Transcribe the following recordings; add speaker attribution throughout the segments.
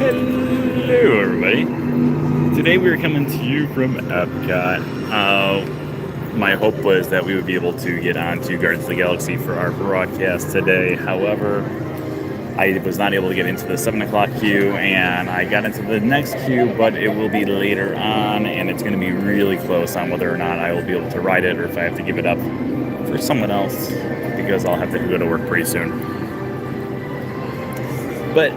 Speaker 1: Hello, everybody. Today we are coming to you from Epcot. My hope was that we would be able to get on to Guardians of the Galaxy for our broadcast today. However, I was not able to get into the 7 o'clock queue, and I got into the next queue, but it will be later on, and it's going to be really close on whether or not I will be able to ride it or if I have to give it up for someone else, because I'll have to go to work pretty soon. But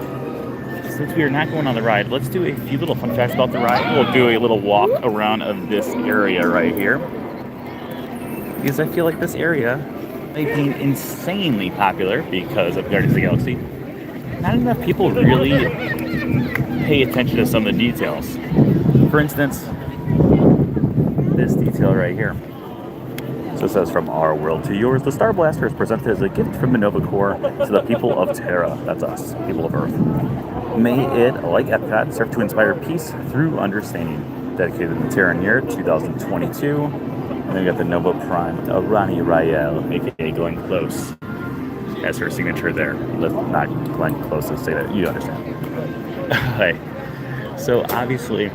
Speaker 1: since we are not going on the ride, let's do a few little fun facts about the ride. We'll do a little walk around of this area right here, because I feel like this area might be insanely popular because of Guardians of the Galaxy. Not enough people really pay attention to some of the details. For instance, this detail right here. So it says, "From our world to yours, the Star Blaster is presented as a gift from the Nova Corps to the people of Terra." That's us, people of Earth. "May it, like Epcot, serve to inspire peace through understanding." Dedicated in the Terran year 2022. And then we got the Nova Prime, Rani Rael, aka Glenn Close, has her signature there. Not Glenn Close to say that, you understand. Okay. So obviously,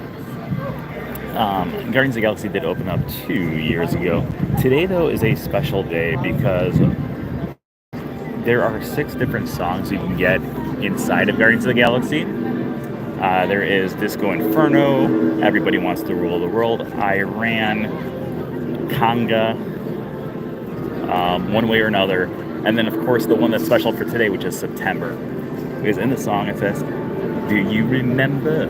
Speaker 1: Guardians of the Galaxy did open up 2 years ago. Today, though, is a special day because there are 6 different songs you can get inside of Guardians of the Galaxy. There is Disco Inferno, Everybody Wants to Rule the World, Iran, Conga, One Way or Another, and then, of course, the one that's special for today, which is September. Because in the song it says, "Do you remember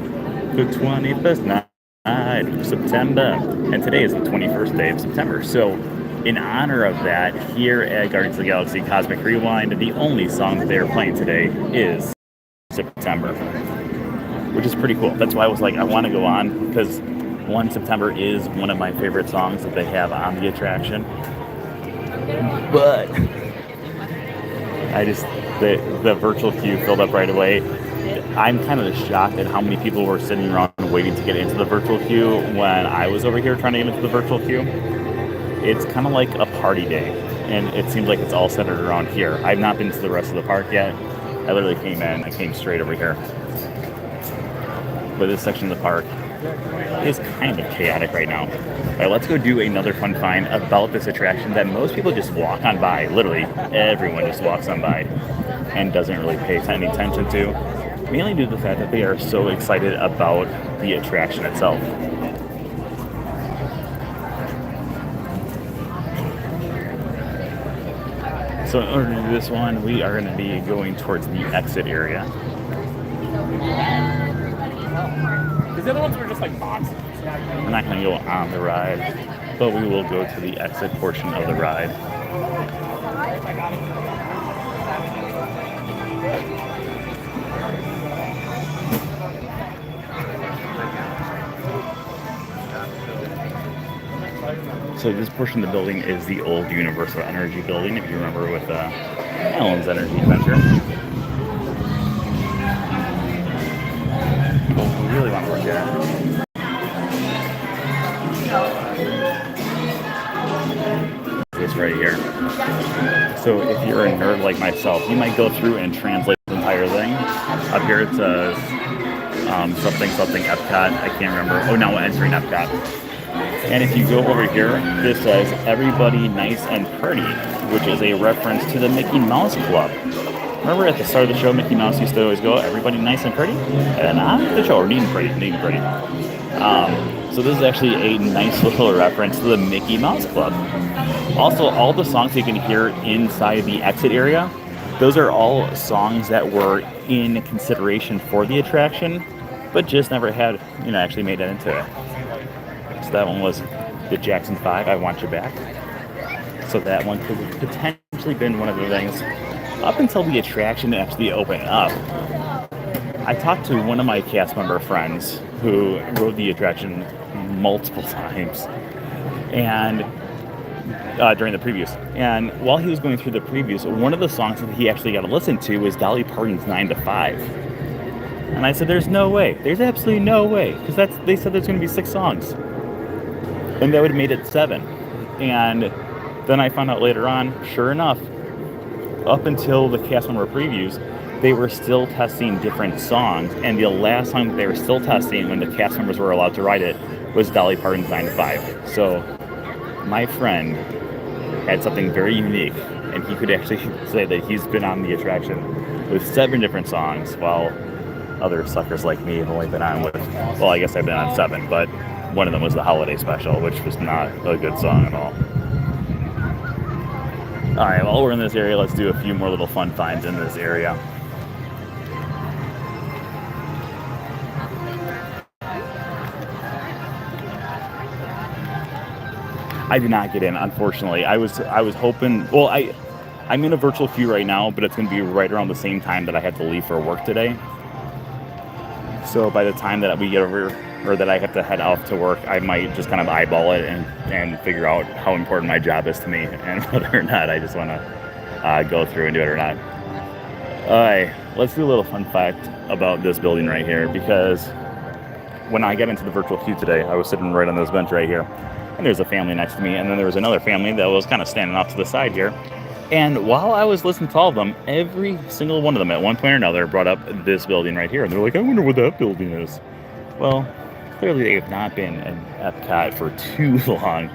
Speaker 1: the 21st night of September?" And today is the 21st day of September. So in honor of that, here at Guardians of the Galaxy Cosmic Rewind, the only song that they're playing today is September, which is pretty cool. That's why I was like, I want to go on, because one, September is one of my favorite songs that they have on the attraction. But the virtual queue filled up right away. I'm kind of shocked at how many people were sitting around waiting to get into the virtual queue when I was over here trying to get into the virtual queue. It's kind of like a party day, and it seems like it's all centered around here. I've not been to the rest of the park yet. I literally I came straight over here. But this section of the park is kind of chaotic right now. All right, let's go do another fun find about this attraction that most people just walk on by. Literally, everyone just walks on by and doesn't really pay any attention to. Mainly due to the fact that they are so excited about the attraction itself. So in order to do this one, we are going to be going towards the exit area.
Speaker 2: Because the other ones were just like boxes.
Speaker 1: We're not going to go on the ride, but we will go to the exit portion of the ride. So this portion of the building is the old Universal Energy building, if you remember, with Alan's Energy Adventure. What we really want to look at this right here. So if you're a nerd like myself, you might go through and translate the entire thing. Up here it says something Epcot. I can't remember. Oh, now we're entering Epcot. And if you go over here, this says "Everybody Nice and Pretty," which is a reference to the Mickey Mouse Club. Remember at the start of the show, Mickey Mouse used to always go, "Everybody nice and pretty?" And on the show, or neat and pretty. So this is actually a nice little reference to the Mickey Mouse Club. Also, all the songs you can hear inside the exit area, those are all songs that were in consideration for the attraction, but just never had, actually made it into it. So that one was the Jackson 5, "I Want You Back." So that one could have potentially been one of the things up until the attraction actually opened up. I talked to one of my cast member friends who rode the attraction multiple times, and during the previews. And while he was going through the previews, one of the songs that he actually got to listen to was Dolly Parton's 9 to 5. And I said, there's no way. There's absolutely no way. Because they said there's going to be 6 songs. And that would have made it 7. And then I found out later on, sure enough, up until the cast member previews, they were still testing different songs, and the last song that they were still testing when the cast members were allowed to ride it was Dolly Parton's 9 to 5. So my friend had something very unique, and he could actually say that he's been on the attraction with 7 different songs, while other suckers like me have only been on with, well, I guess I've been on 7, but one of them was the holiday special, which was not a good song at all. All right, while we're in this area, let's do a few more little fun finds in this area. I did not get in, unfortunately. I was hoping. Well, I'm in a virtual queue right now, but it's going to be right around the same time that I have to leave for work today. So by the time that we get over, or that I have to head off to work, I might just kind of eyeball it and figure out how important my job is to me, and whether or not I just want to go through and do it or not. All right, let's do a little fun fact about this building right here, because when I got into the virtual queue today, I was sitting right on this bench right here, and there's a family next to me, and then there was another family that was kind of standing off to the side here. And while I was listening to all of them, every single one of them at one point or another brought up this building right here. And they're like, I wonder what that building is. Well, clearly they have not been in Epcot for too long,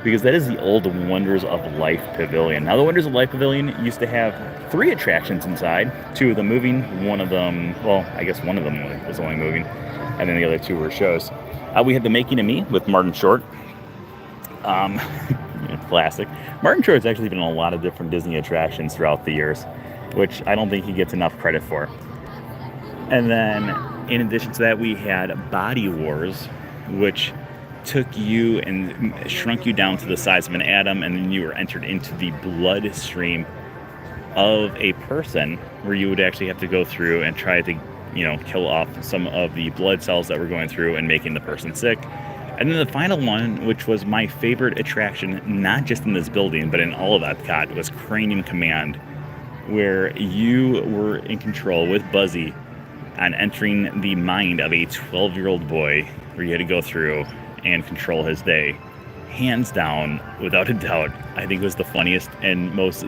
Speaker 1: because that is the old Wonders of Life Pavilion. Now, the Wonders of Life Pavilion used to have 3 attractions inside, 2 of them moving, one of them, well, I guess one of them was only moving, and then the other 2 were shows. We had The Making of Me with Martin Short. Classic. Martin Short has actually been in a lot of different Disney attractions throughout the years, which I don't think he gets enough credit for. And then, in addition to that, we had Body Wars, which took you and shrunk you down to the size of an atom, and then you were entered into the bloodstream of a person, where you would actually have to go through and try to, kill off some of the blood cells that were going through and making the person sick. And then the final one, which was my favorite attraction, not just in this building, but in all of Epcot, was Cranium Command, where you were in control with Buzzy on entering the mind of a 12-year-old boy, where you had to go through and control his day. Hands down, without a doubt, I think it was the funniest and most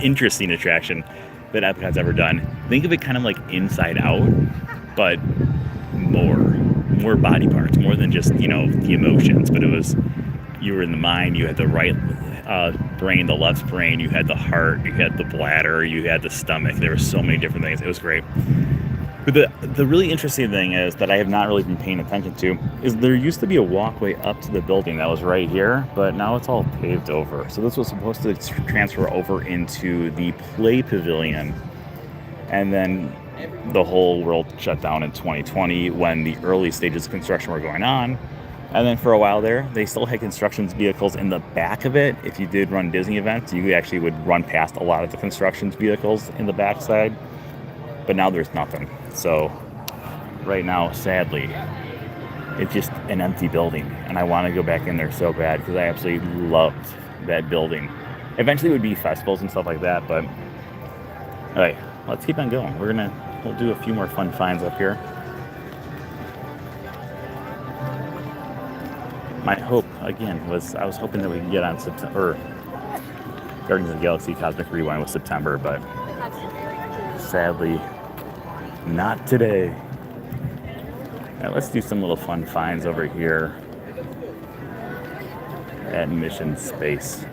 Speaker 1: interesting attraction that Epcot's ever done. Think of it kind of like Inside Out, but more body parts, more than just, the emotions, but it was, you were in the mind, you had the right brain, the left brain, you had the heart, you had the bladder, you had the stomach. There were so many different things. It was great. But the really interesting thing is that I have not really been paying attention to is there used to be a walkway up to the building that was right here, but now it's all paved over. So this was supposed to transfer over into the Play Pavilion, and then the whole world shut down in 2020 when the early stages of construction were going on. And then for a while there, they still had construction vehicles in the back of it. If you did run Disney events, you actually would run past a lot of the construction vehicles in the backside. But now there's nothing. So right now, sadly, it's just an empty building. And I want to go back in there so bad, because I absolutely loved that building. Eventually it would be festivals and stuff like that, but all right, let's keep on going. We'll do a few more fun finds up here. My hope, again, was I was hoping that we could get on September, Guardians of the Galaxy Cosmic Rewind with September, but sadly, not today. All right, let's do some little fun finds over here at Mission Space.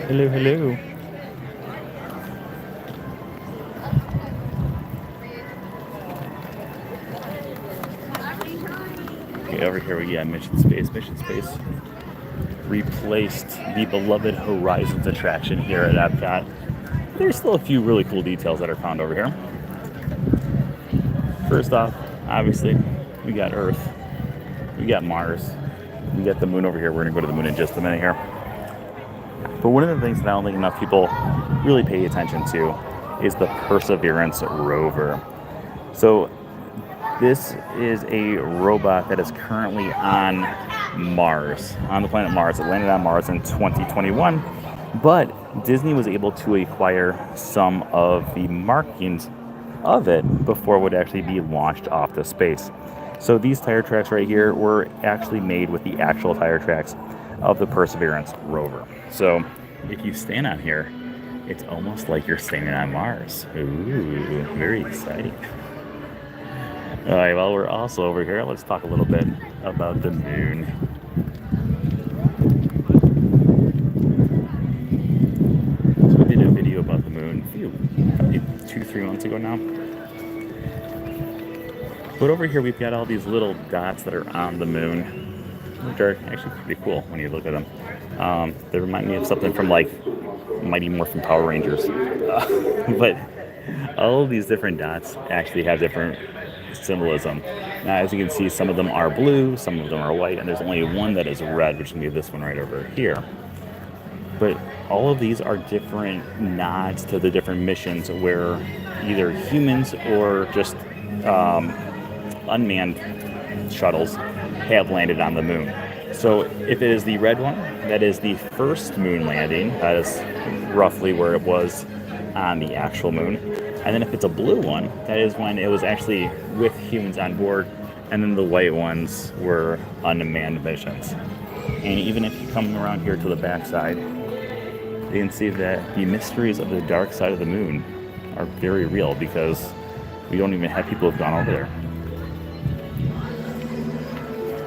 Speaker 1: Hello, hello. Okay, over here we got Mission Space. Mission Space replaced the beloved Horizons attraction here at Epcot. There's still a few really cool details that are found over here. First off, obviously, we got Earth, we got Mars, we got the moon over here. We're gonna go to the moon in just a minute here. But one of the things that I don't think enough people really pay attention to is the Perseverance rover. So this is a robot that is currently on Mars, on the planet Mars. It landed on Mars in 2021, but Disney was able to acquire some of the markings of it before it would actually be launched off to space. So these tire tracks right here were actually made with the actual tire tracks of the Perseverance rover. So if you stand on here, it's almost like you're standing on Mars. Ooh, very exciting. All right, well, we're also over here. Let's talk a little bit about the moon. So we did a video about the moon probably 2-3 months ago now. But over here, we've got all these little dots that are on the moon, which are actually pretty cool when you look at them. They remind me of something from like Mighty Morphin Power Rangers. But all of these different dots actually have different symbolism. Now, as you can see, some of them are blue, some of them are white, and there's only one that is red, which can be this one right over here. But all of these are different nods to the different missions where either humans or just unmanned shuttles have landed on the moon. So if it is the red one, that is the first moon landing. That is roughly where it was on the actual moon. And then if it's a blue one, that is when it was actually with humans on board. And then the white ones were unmanned missions. And even if you come around here to the backside, you can see that the mysteries of the dark side of the moon are very real because we don't even have people who've gone over there.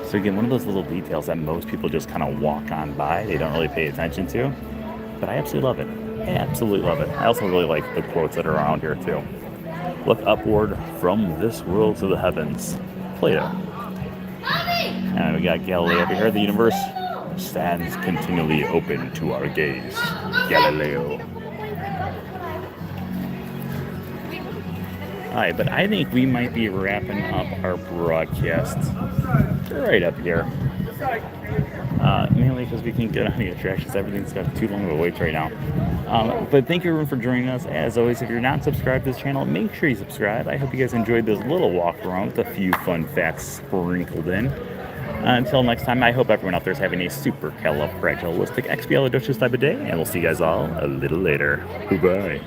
Speaker 1: So again, one of those little details that most people just kind of walk on by, they don't really pay attention to, but I absolutely love it. I absolutely love it. I also really like the quotes that are around here too. Look upward from this world to the heavens. Plato. And we got Galileo over here. The universe stands continually open to our gaze. Galileo. Alright, but I think we might be wrapping up our broadcast right up here. Mainly because we can't get on any attractions. Everything's got too long of a wait right now. But thank you everyone for joining us. As always, if you're not subscribed to this channel, make sure you subscribe. I hope you guys enjoyed this little walk around with a few fun facts sprinkled in. Until next time, I hope everyone out there is having a super califragilistic expialidocious type of day, and we'll see you guys all a little later. Goodbye.